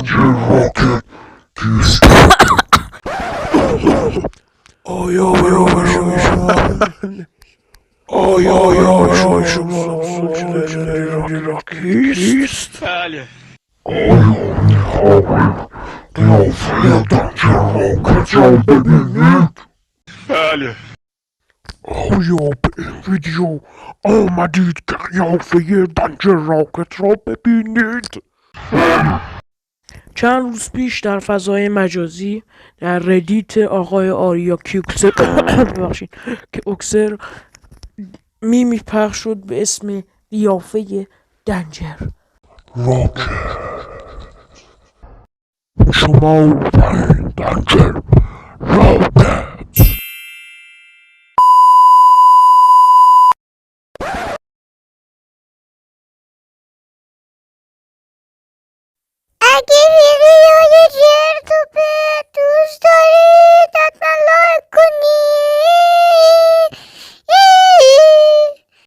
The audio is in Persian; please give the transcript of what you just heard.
دنجر راکت کیست؟ آیا برای شما سوچنری را کیست؟ بله. آیا میخواهید قیافه دنجر راکت را ببینید؟ بله. آیا به این ویدیو آمدید که قیافه دنجر راکت را ببینید؟ چند روز پیش در فضای مجازی در ردیت آقای آریا کیوکسر ببخشید کیوکسر میمی پخش شد به اسم قیافه دنجر راکت شما پایین دنجر راکت اگه